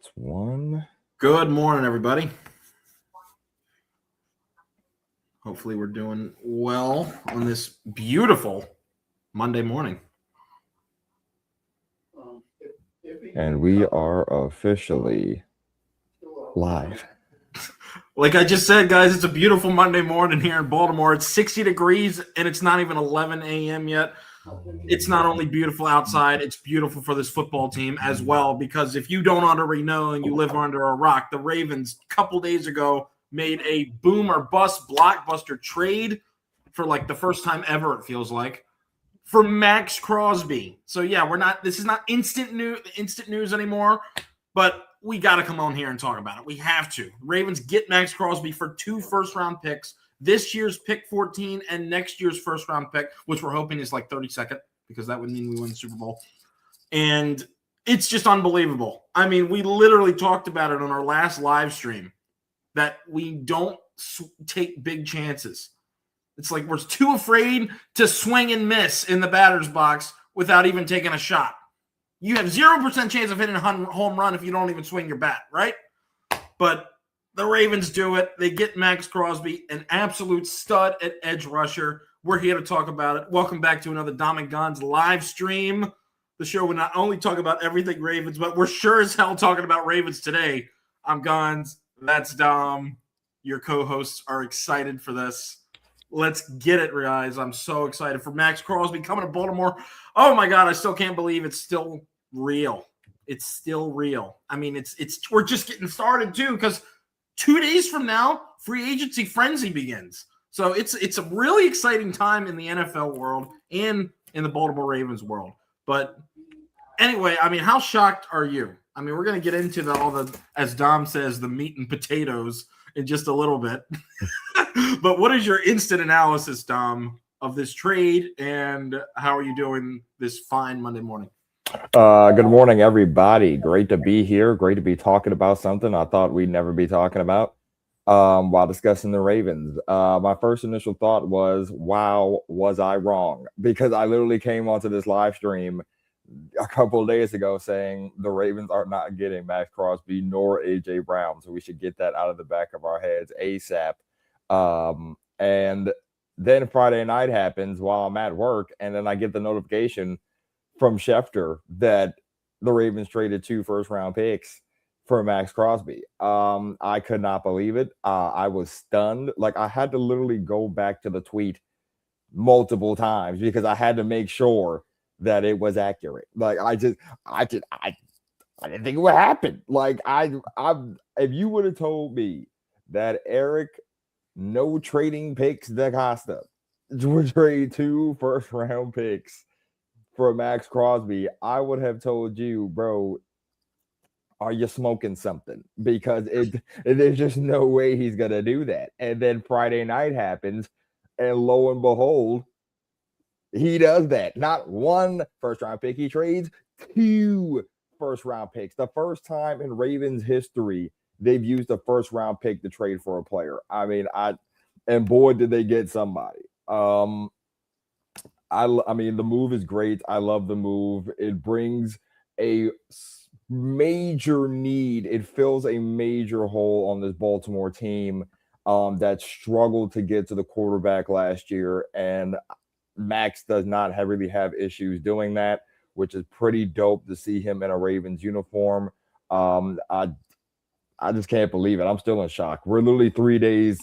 That's one. Good morning, everybody. Hopefully we're doing well on this beautiful Monday morning. And we are officially live. Like I just said, guys, it's a beautiful Monday morning here in Baltimore. It's 60 degrees, and it's not even 11 a.m. yet. It's not only beautiful outside, it's beautiful for this football team as well, because if you don't already know and you live under a rock, the Ravens a couple days ago made a boom or bust blockbuster trade for like the first time ever, it feels like, for Maxx Crosby. So yeah, this is not instant news anymore, but we got to come on here and talk about it. We have to. Ravens get Maxx Crosby for 2 first-round picks, this year's pick 14 and next year's first-round pick, which we're hoping is like 32nd, because that would mean we win the Super Bowl. And it's just unbelievable. I mean, we literally talked about it on our last live stream, that we don't take big chances. It's like we're too afraid to swing and miss in the batter's box without even taking a shot. You have 0% chance of hitting a home run if you don't even swing your bat, right? But the Ravens do it. They get Maxx Crosby, an absolute stud at edge rusher. We're here to talk about it. Welcome back to another Dom and Gonz live stream. The show will not only talk about everything Ravens, but we're sure as hell talking about Ravens today. I'm Gonz. That's Dom. Your co-hosts are excited for this. Let's get it, guys. I'm so excited for Maxx Crosby coming to Baltimore. Oh, my God. I still can't believe it's still real. It's still real. I mean, we're just getting started, too, because 2 days from now, free agency frenzy begins. So it's a really exciting time in the NFL world and in the Baltimore Ravens world. But anyway, I mean, how shocked are you? I mean, we're going to get into all the, as Dom says, the meat and potatoes in just a little bit. But what is your instant analysis, Dom, of this trade, and how are you doing this fine Monday morning? Good morning, everybody. Great to be here. Great to be talking about something I thought we'd never be talking about while discussing the Ravens. My first initial thought was, wow, was I wrong? Because I literally came onto this live stream a couple of days ago saying the Ravens are not getting Maxx Crosby nor A.J. Brown. So we should get that out of the back of our heads ASAP. And then Friday night happens while I'm at work, and then I get the notification from Schefter that the Ravens traded 2 first-round picks for Maxx Crosby. I could not believe it. I was stunned. Like, I had to literally go back to the tweet multiple times because I had to make sure that it was accurate. Like, I didn't think it would happen. Like, if you would have told me that Eric, no trading picks DaCosta, would trade 2 first-round picks for Maxx Crosby, I would have told you, bro, are you smoking something? Because there's just no way he's going to do that. And then Friday night happens, and lo and behold, he does that. Not 1 first-round pick. He trades 2 first-round picks. The first time in Ravens history they've used a first-round pick to trade for a player. I mean, and boy, did they get somebody. I mean, the move is great. I love the move. It brings a major need. It fills a major hole on this Baltimore team that struggled to get to the quarterback last year. And Max does not really have issues doing that, which is pretty dope to see him in a Ravens uniform. I just can't believe it. I'm still in shock. We're literally 3 days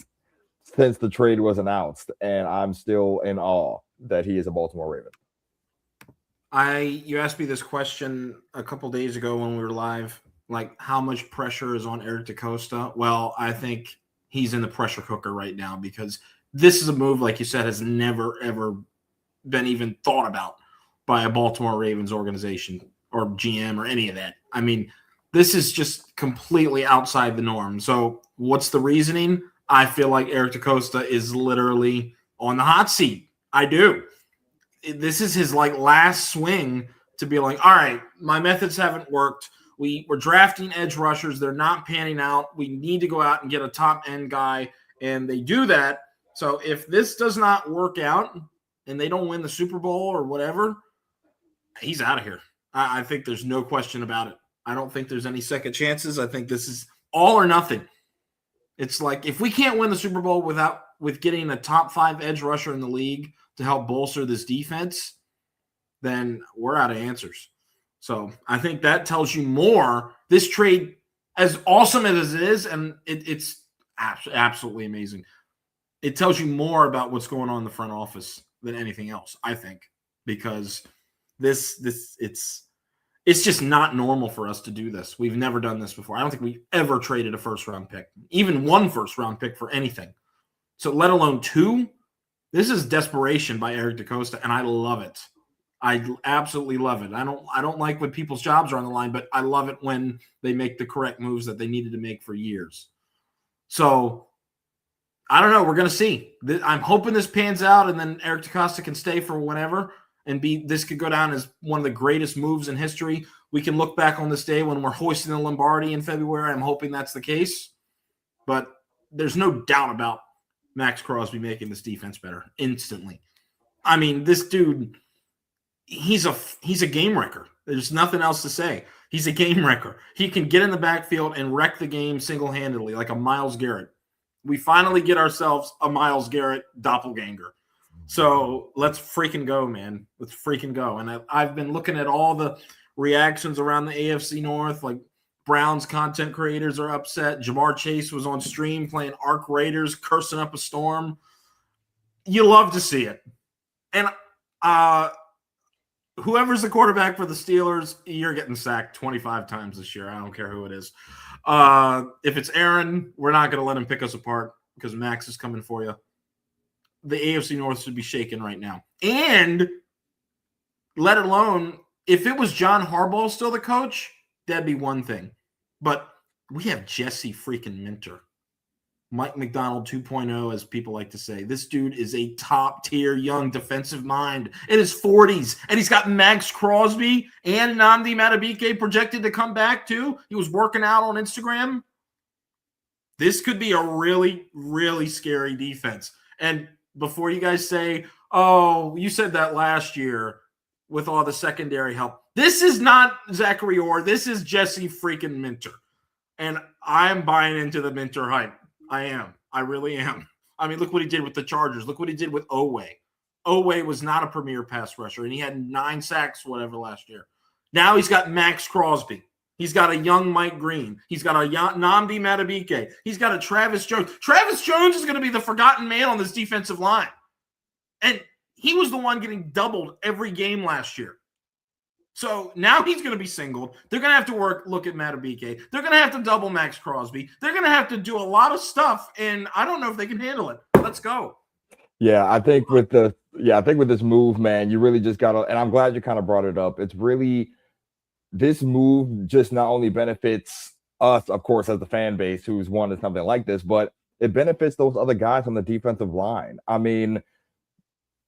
since the trade was announced, and I'm still in awe that he is a Baltimore Raven. You asked me this question a couple days ago when we were live, like how much pressure is on Eric DaCosta? Well, I think he's in the pressure cooker right now because this is a move, like you said, has never, ever been even thought about by a Baltimore Ravens organization or GM or any of that. I mean, this is just completely outside the norm. So what's the reasoning? I feel like Eric DaCosta is literally on the hot seat. I do. This is his last swing to be like, all right, my methods haven't worked. We're drafting edge rushers. They're not panning out. We need to go out and get a top end guy. And they do that. So if this does not work out and they don't win the Super Bowl or whatever, he's out of here. I think there's no question about it. I don't think there's any second chances. I think this is all or nothing. It's like if we can't win the Super Bowl with getting a top 5 edge rusher in the league to help bolster this defense, then we're out of answers. So I think that tells you more. This trade, as awesome as it is, and it's absolutely amazing, it tells you more about what's going on in the front office than anything else, I think, because it's just not normal for us to do this. We've never done this before. I don't think we ever traded a first-round pick, even one first-round pick for anything. So let alone 2. This is desperation by Eric DeCosta, and I love it. I absolutely love it. I don't like when people's jobs are on the line, but I love it when they make the correct moves that they needed to make for years. So I don't know. We're going to see. I'm hoping this pans out, and then Eric DeCosta can stay for whenever, and this could go down as one of the greatest moves in history. We can look back on this day when we're hoisting the Lombardi in February. I'm hoping that's the case. But there's no doubt about Maxx Crosby making this defense better instantly. I mean, this dude, he's a game wrecker. There's nothing else to say. He's a game wrecker. He can get in the backfield and wreck the game single-handedly like a Myles Garrett. We finally get ourselves a Myles Garrett doppelganger. So let's freaking go, man. Let's freaking go. And I've been looking at all the reactions around the AFC North. Like Browns content creators are upset. Jamar Chase was on stream playing Arc Raiders, cursing up a storm. You love to see it. And whoever's the quarterback for the Steelers, you're getting sacked 25 times this year. I don't care who it is. If it's Aaron, we're not going to let him pick us apart because Max is coming for you. The AFC North should be shaken right now. And let alone, if it was John Harbaugh still the coach, that'd be one thing. But we have Jesse freaking Minter. Mike McDonald 2.0, as people like to say. This dude is a top-tier young defensive mind in his 40s. And he's got Maxx Crosby and Nnamdi Madubuike projected to come back, too. He was working out on Instagram. This could be a really, really scary defense. And before you guys say, oh, you said that last year with all the secondary help. This is not Zachary Orr. This is Jesse freaking Minter. And I'm buying into the Minter hype. I am. I really am. I mean, look what he did with the Chargers. Look what he did with Owe. Owe was not a premier pass rusher, and he had 9 sacks, whatever, last year. Now he's got Maxx Crosby. He's got a young Mike Green. He's got a Nnamdi Madubuike. He's got a Travis Jones. Travis Jones is going to be the forgotten man on this defensive line. And he was the one getting doubled every game last year. So now he's going to be singled. They're going to have to look at Madubuike. They're going to have to double Maxx Crosby. They're going to have to do a lot of stuff, and I don't know if they can handle it. Let's go. Yeah, I think with this move, man, you really just got to, and I'm glad you kind of brought it up. It's really, this move just not only benefits us, of course, as the fan base who's wanted something like this, but it benefits those other guys on the defensive line. I mean,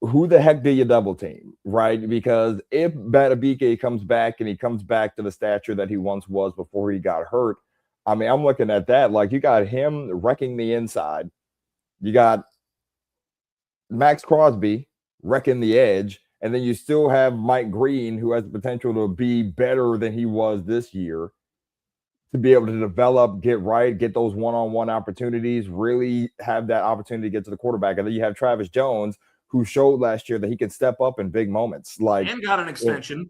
who the heck did you double team, right? Because if Madubuike comes back and he comes back to the stature that he once was before he got hurt, I mean, I'm looking at that. Like, you got him wrecking the inside. You got Maxx Crosby wrecking the edge. And then you still have Mike Green, who has the potential to be better than he was this year, to be able to develop, get right, get those one-on-one opportunities, really have that opportunity to get to the quarterback. And then you have Travis Jones, who showed last year that he can step up in big moments. And got an extension.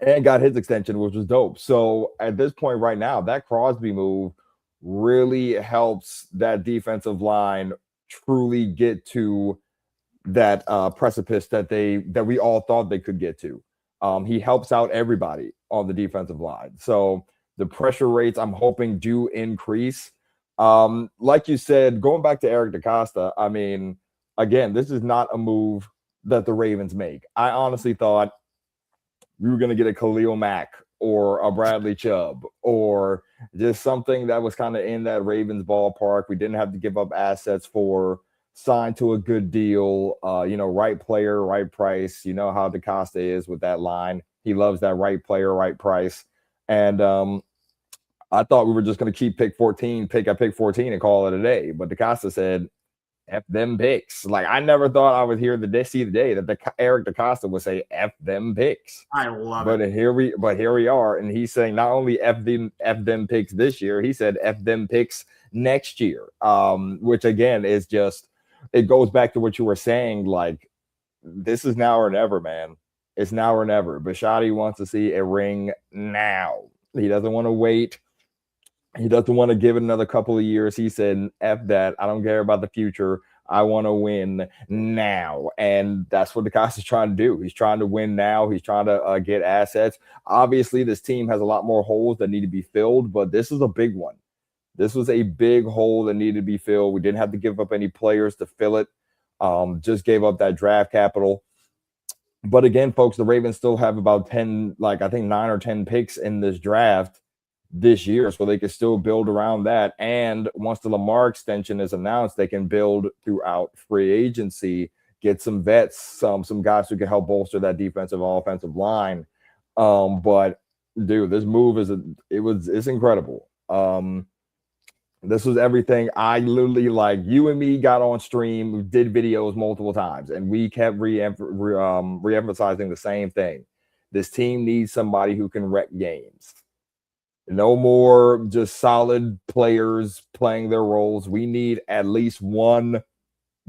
And got his extension, which was dope. So at this point right now, that Crosby move really helps that defensive line truly get to that precipice that we all thought they could get to. He helps out everybody on the defensive line. So the pressure rates, I'm hoping, do increase. Like you said, going back to Eric DeCosta, I mean, again, this is not a move that the Ravens make. I honestly thought we were going to get a Khalil Mack or a Bradley Chubb or just something that was kind of in that Ravens ballpark. We didn't have to give up assets for, sign to a good deal, right player, right price. You know how DeCosta is with that line. He loves that right player, right price. And I thought we were just going to keep pick 14 and call it a day. But DeCosta said, F them picks. Like, I never thought I would see the day that Eric DaCosta would say F them picks. I love But it. here we are, and he's saying not only F them picks this year, he said F them picks next year. Which again is just, it goes back to what you were saying, like, this is now or never, man. It's now or never. Bisciotti wants to see a ring now. He doesn't want to wait. He doesn't want to give it another couple of years. He said, F that. I don't care about the future. I want to win now. And that's what DaCosta's trying to do. He's trying to win now. He's trying to get assets. Obviously, this team has a lot more holes that need to be filled, but this is a big one. This was a big hole that needed to be filled. We didn't have to give up any players to fill it. Just gave up that draft capital. But again, folks, the Ravens still have about 10, like I think 9 or 10 picks in this draft this year, so they can still build around that. And once the Lamar extension is announced, they can build throughout free agency, get some vets, some guys who can help bolster that defensive and offensive line. But dude, this move it's incredible. This was everything. I literally, like, you and me got on stream, we did videos multiple times, and we kept re-emphasizing the same thing. This team needs somebody who can wreck games. No more just solid players playing their roles. We need at least one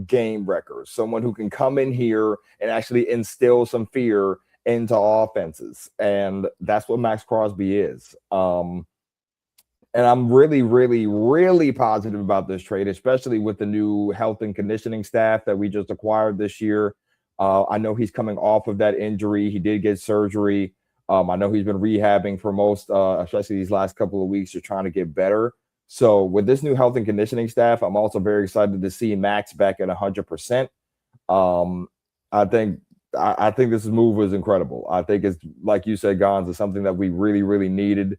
game wrecker, someone who can come in here and actually instill some fear into offenses. And that's what Maxx Crosby is. And I'm really, really, really positive about this trade, especially with the new health and conditioning staff that we just acquired this year. I know he's coming off of that injury. He did get surgery. I know he's been rehabbing for most, especially these last couple of weeks, to trying to get better. So with this new health and conditioning staff, I'm also very excited to see Max back at 100%. I think this move was incredible. I think it's, like you said, Gonz, is something that we really, really needed.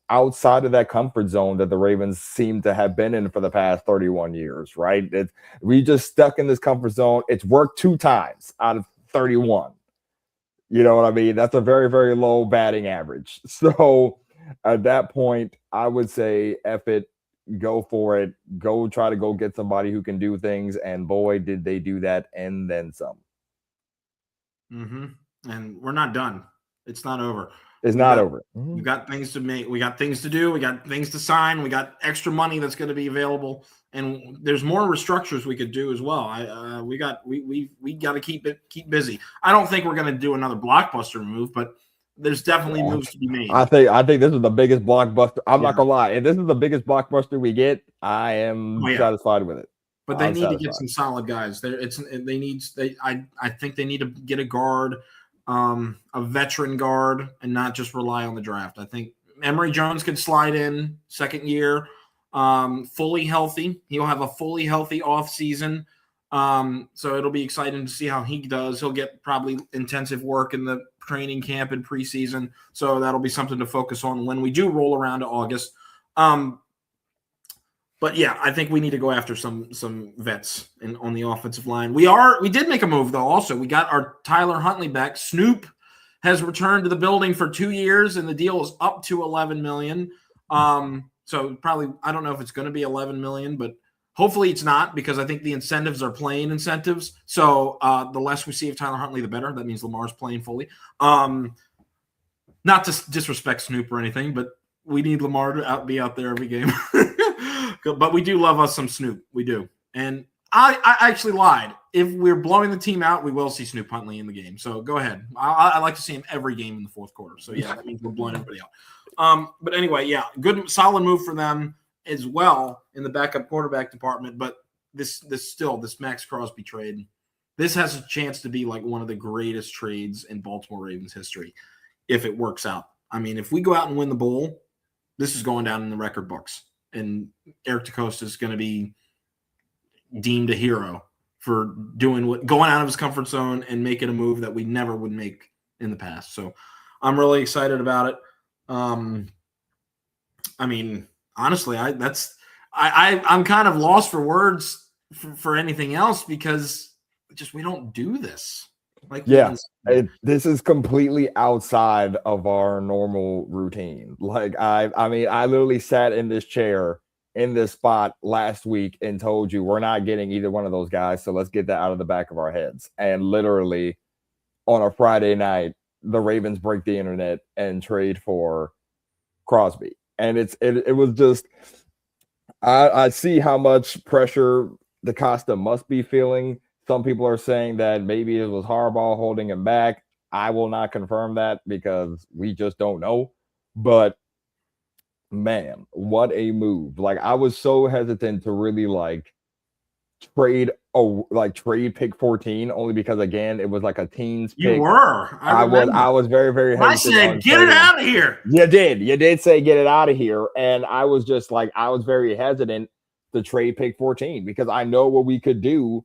Outside of that comfort zone that the Ravens seem to have been in for the past 31 years, right? We just stuck in this comfort zone. It's worked 2 times out of 31. You know what I mean? That's a very, very low batting average. So at that point, I would say, F it, go for it. Go try to go get somebody who can do things. And boy, did they do that, and then some. And we're not done. It's not over. It's not over. We got things to make. We got things to do. We got things to sign. We got extra money that's going to be available, and there's more restructures we could do as well. We got to keep busy. I don't think we're going to do another blockbuster move, but there's definitely moves to be made. I think this is the biggest blockbuster. I'm not gonna lie. If this is the biggest blockbuster we get, I am satisfied with it. But they need to get some solid guys. I think they need to get a guard. A veteran guard, and not just rely on the draft. I think Emory Jones could slide in second year, fully healthy. He'll have a fully healthy offseason. So it'll be exciting to see how he does. He'll get probably intensive work in the training camp and preseason. So that'll be something to focus on when we do roll around to August. But yeah, I think we need to go after some vets on the offensive line. We did make a move though. Also, we got our Tyler Huntley back. Snoop has returned to the building for 2 years, and the deal is up to $11 million. So probably, I don't know if it's going to be $11 million, but hopefully it's not, because I think the incentives are playing incentives. So the less we see of Tyler Huntley, the better. That means Lamar's playing fully. Not to disrespect Snoop or anything, but we need Lamar to be out there every game. But we do love us some Snoop. We do. And I actually lied. If we're blowing the team out, we will see Snoop Huntley in the game. So go ahead. I like to see him every game in the fourth quarter. So, yeah, that means we're blowing everybody out. But anyway, yeah, good, solid move for them as well in the backup quarterback department. But this Maxx Crosby trade, this has a chance to be like one of the greatest trades in Baltimore Ravens history if it works out. I mean, if we go out and win the bowl, this is going down in the record books. And Eric DaCosta is going to be deemed a hero for going out of his comfort zone and making a move that we never would make in the past. So I'm really excited about it. I mean, honestly, I'm kind of lost for words for anything else, because we don't do this. This is completely outside of our normal routine. Like I mean, I literally sat in this chair in this spot last week and told you we're not getting either one of those guys, so let's get that out of the back of our heads. And literally on a Friday night, the Ravens break the internet and trade for Crosby. And it was just I see how much pressure DaCosta must be feeling. Some people are saying that maybe it was Harbaugh holding him back. I will not confirm that because we just don't know. But man, what a move. Like I was so hesitant to really trade pick 14 only because again it was like a teens pick. You were. I was very, very hesitant. I said, get it out of here. You did say get it out of here. And I was just like, I was very hesitant to trade pick 14 because I know what we could do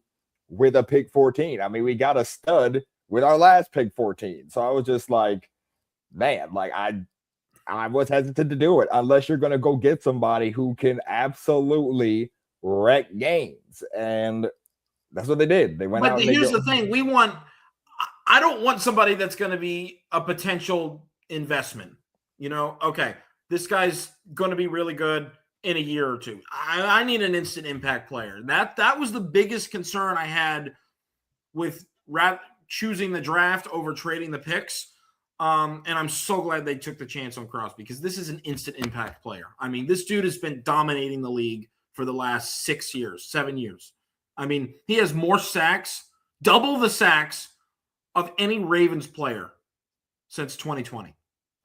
with a pick 14. I mean, we got a stud with our last pick 14. So I was just like, man, like I was hesitant to do it unless you're going to go get somebody who can absolutely wreck games. And that's what they did. They went out. But here's the thing. I don't want somebody that's going to be a potential investment. You know, okay, this guy's going to be really good in a year or two. I need an instant impact player. That was the biggest concern I had with choosing the draft over trading the picks. And I'm so glad they took the chance on Crosby because this is an instant impact player. I mean, this dude has been dominating the league for the last 7 years. I mean, he has more sacks, double the sacks of any Ravens player since 2020.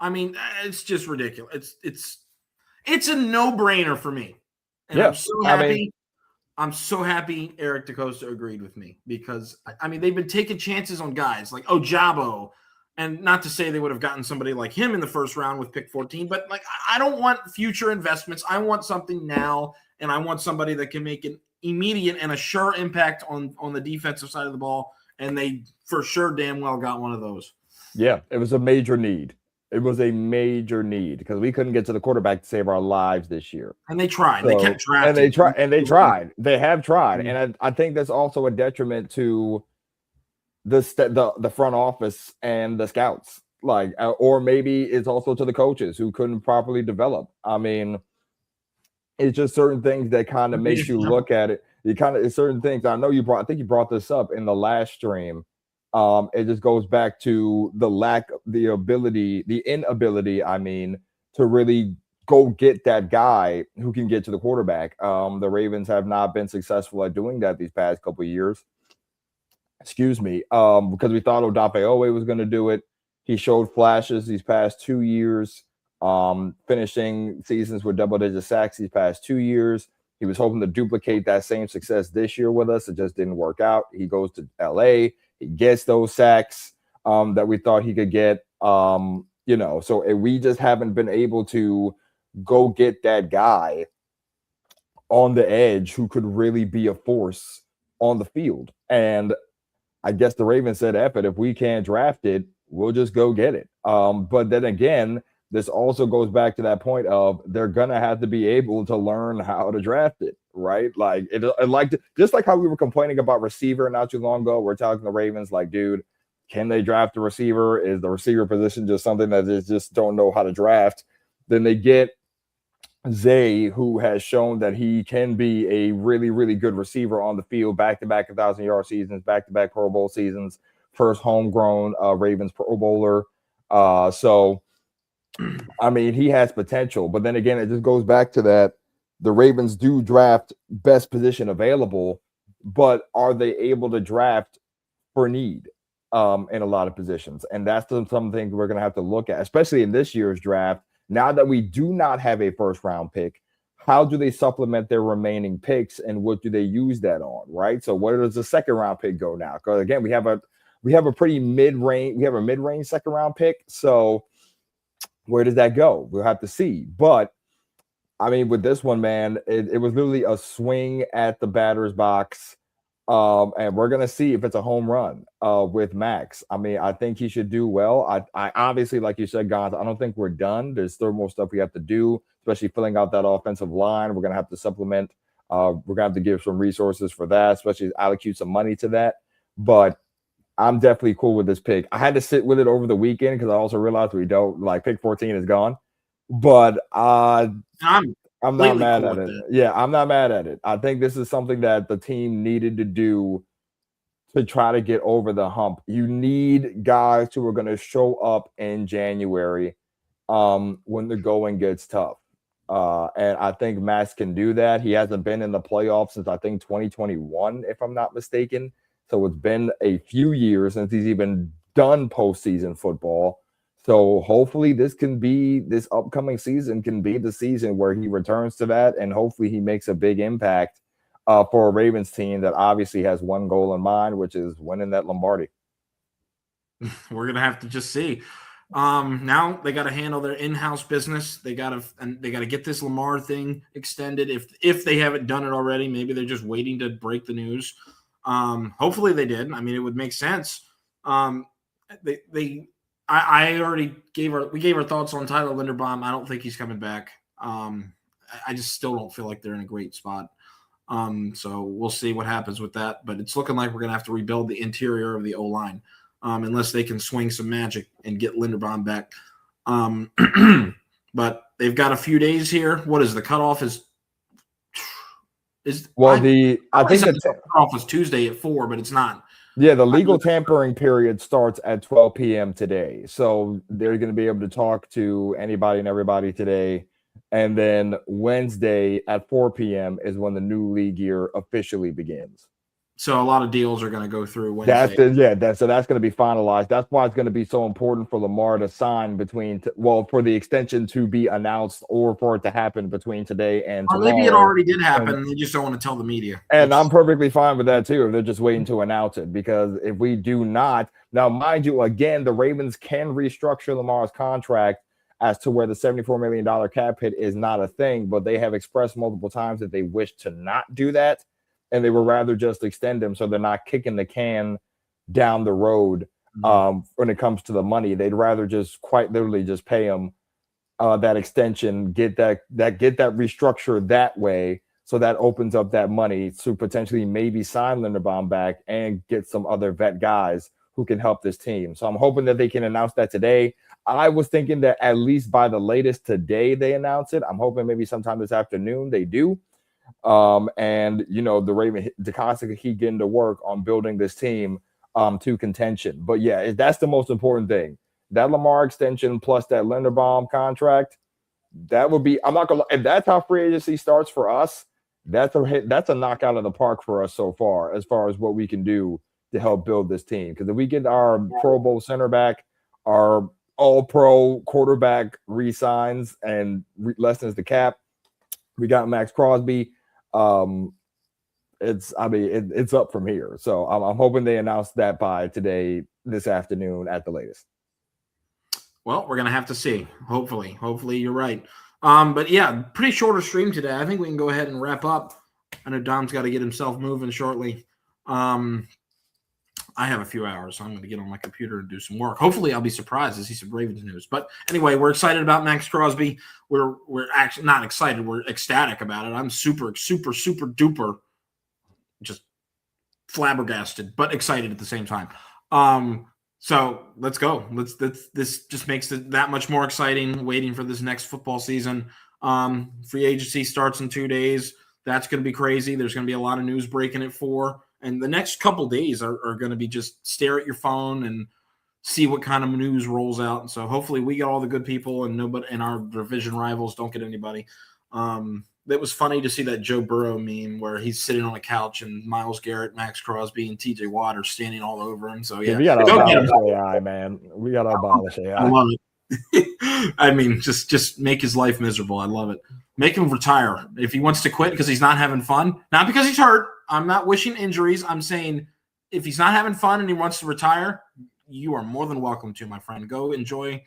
I mean, it's just ridiculous. It's a no-brainer for me. And yeah, I'm so happy. I'm so happy Eric DaCosta agreed with me because, I mean, they've been taking chances on guys like Ojabo. And not to say they would have gotten somebody like him in the first round with pick 14, but like I don't want future investments. I want something now, and I want somebody that can make an immediate and a sure impact on the defensive side of the ball. And they for sure damn well got one of those. Yeah, it was a major need. It was a major need because we couldn't get to the quarterback to save our lives this year. And they tried. So, they kept drafting. And they tried. They have tried. Mm-hmm. And I think that's also a detriment to the front office and the scouts. Like, or maybe it's also to the coaches who couldn't properly develop. I mean, it's just certain things that kind of makes you look at it. It's certain things. I think you brought this up in the last stream. It just goes back to the inability, I mean, to really go get that guy who can get to the quarterback. The Ravens have not been successful at doing that these past couple of years. Excuse me. Because we thought Odafe Owe was going to do it. He showed flashes these past 2 years, finishing seasons with double-digit sacks these past 2 years. He was hoping to duplicate that same success this year with us. It just didn't work out. He goes to LA. He gets those sacks that we thought he could get. So we just haven't been able to go get that guy on the edge who could really be a force on the field. And I guess the Ravens said, F it, if we can't draft it, we'll just go get it. But then again, this also goes back to that point of they're going to have to be able to learn how to draft it, right? Like, just like how we were complaining about receiver not too long ago, we're talking the Ravens like, dude, can they draft a receiver? Is the receiver position just something that they just don't know how to draft? Then they get Zay, who has shown that he can be a really, really good receiver on the field, back-to-back 1,000-yard seasons, back-to-back Pro Bowl seasons, first homegrown Ravens Pro Bowler. So, I mean, he has potential. But then again, it just goes back to that. The Ravens do draft best position available, but are they able to draft for need in a lot of positions? And that's something we're going to have to look at, especially in this year's draft. Now that we do not have a first-round pick, how do they supplement their remaining picks, and what do they use that on, right? So where does the second-round pick go now? Because, again, we have a pretty mid-range – we have a mid-range second-round pick. So where does that go? We'll have to see. But, I mean, with this one, man, it was literally a swing at the batter's box. And we're going to see if it's a home run with Max. I mean, I think he should do well. I obviously, like you said, Gonz, I don't think we're done. There's still more stuff we have to do, especially filling out that offensive line. We're going to have to supplement. We're going to have to give some resources for that, especially allocate some money to that. But I'm definitely cool with this pick. I had to sit with it over the weekend because I also realized we don't, like, pick 14 is gone. But I'm I'm not completely mad cool at with it. it. Yeah, I'm not mad at it. I think this is something that the team needed to do to try to get over the hump. You need guys who are going to show up in January when the going gets tough. And I think Max can do that. He hasn't been in the playoffs since I think 2021, if I'm not mistaken. So it's been a few years since he's even done postseason football. So hopefully this upcoming season can be the season where he returns to that, and hopefully he makes a big impact for a Ravens team that obviously has one goal in mind, which is winning that Lombardi. We're gonna have to just see. Now they got to handle their in-house business. They got to get this Lamar thing extended. If they haven't done it already, maybe they're just waiting to break the news. Hopefully they did. I mean, it would make sense. I already gave our thoughts on Tyler Linderbaum. I don't think he's coming back. I just still don't feel like they're in a great spot. So we'll see what happens with that. But it's looking like we're gonna have to rebuild the interior of the O-line. Unless they can swing some magic and get Linderbaum back. But they've got a few days here. What is the cutoff? I think the cutoff was Tuesday at 4, but it's not. Yeah, the legal tampering period starts at 12 p.m. today. So they're going to be able to talk to anybody and everybody today. And then Wednesday at 4 p.m. is when the new league year officially begins. So a lot of deals are going to go through Wednesday. So that's going to be finalized. That's why it's going to be so important for Lamar to sign for the extension to be announced or for it to happen between today and tomorrow. Or maybe it already did happen and they just don't want to tell the media. And I'm perfectly fine with that too, if they're just waiting to announce it. Because if we do not, now mind you, again, the Ravens can restructure Lamar's contract as to where the $74 million cap hit is not a thing, but they have expressed multiple times that they wish to not do that. And they would rather just extend him so they're not kicking the can down the road when it comes to the money. They'd rather just quite literally just pay him that extension, get that restructure that way. So that opens up that money to potentially maybe sign Linderbaum back and get some other vet guys who can help this team. So I'm hoping that they can announce that today. I was thinking that at least by the latest today they announce it. I'm hoping maybe sometime this afternoon they do. And the Raven DeCosta keep getting to work on building this team to contention. But yeah, that's the most important thing. That Lamar extension plus that Linderbaum contract, that would be, I'm not gonna, if that's how free agency starts for us, that's a knockout of the park for us so far as what we can do to help build this team. Because if we get our Pro Bowl center back, our all-pro quarterback re-signs and lessens the cap, we got Maxx Crosby. It's up from here. So I'm hoping they announce that by this afternoon at the latest. Well, we're gonna have to see. Hopefully you're right. But yeah, pretty shorter stream today. I think we can go ahead and wrap up. I know Dom's got to get himself moving shortly. I have a few hours, so I'm going to get on my computer and do some work. Hopefully, I'll be surprised to see some Ravens news. But anyway, we're excited about Maxx Crosby. We're actually not excited. We're ecstatic about it. I'm super, super, super duper just flabbergasted, but excited at the same time. So let's go. This just makes it that much more exciting waiting for this next football season. Free agency starts in 2 days. That's going to be crazy. There's going to be a lot of news breaking at 4. And the next couple days are going to be just stare at your phone and see what kind of news rolls out. And so hopefully we get all the good people and our division rivals don't get anybody. It was funny to see that Joe Burrow meme where he's sitting on a couch and Myles Garrett, Maxx Crosby, and TJ Watt are standing all over him. So yeah, we got to abolish AI, man. We got to abolish AI. I love it. I mean, just make his life miserable. I love it. Make him retire if he wants to quit because he's not having fun. Not because he's hurt. I'm not wishing injuries. I'm saying if he's not having fun and he wants to retire, you are more than welcome to, my friend. Go enjoy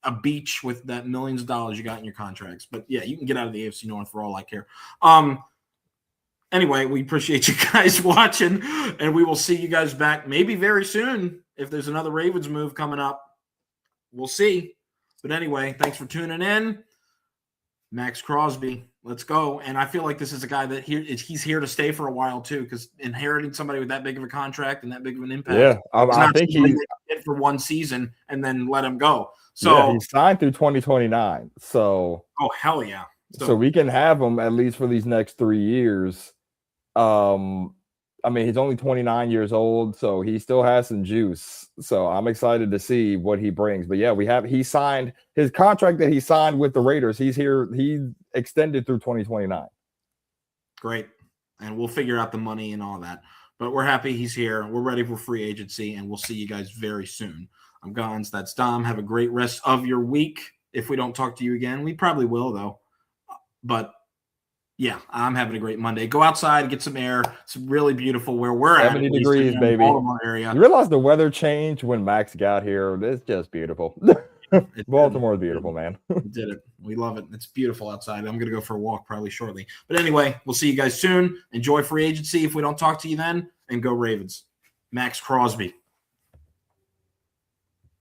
a beach with that millions of dollars you got in your contracts. But yeah, you can get out of the AFC North for all I care. Anyway, we appreciate you guys watching, and we will see you guys back maybe very soon if there's another Ravens move coming up. We'll see. But anyway, thanks for tuning in. Maxx Crosby, let's go. And I feel like this is a guy that he's here to stay for a while too, because inheriting somebody with that big of a contract and that big of an impact. Yeah, I think he's for one season and then let him go. So he's signed through 2029. So oh hell yeah, So we can have him at least for these next 3 years. I mean, he's only 29 years old, so he still has some juice. So I'm excited to see what he brings. But yeah, he signed his contract that he signed with the Raiders. He extended through 2029. Great. And we'll figure out the money and all that. But we're happy he's here. We're ready for free agency, and we'll see you guys very soon. I'm Gonz. That's Dom. Have a great rest of your week. If we don't talk to you again, we probably will, though. But yeah, I'm having a great Monday. Go outside, get some air. It's really beautiful where we're at. 70 degrees, baby. Baltimore area. You realize the weather changed when Max got here. It's just beautiful. Baltimore's beautiful, man. We did it. We love it. It's beautiful outside. I'm going to go for a walk probably shortly. But anyway, we'll see you guys soon. Enjoy free agency if we don't talk to you then. And go Ravens. Maxx Crosby.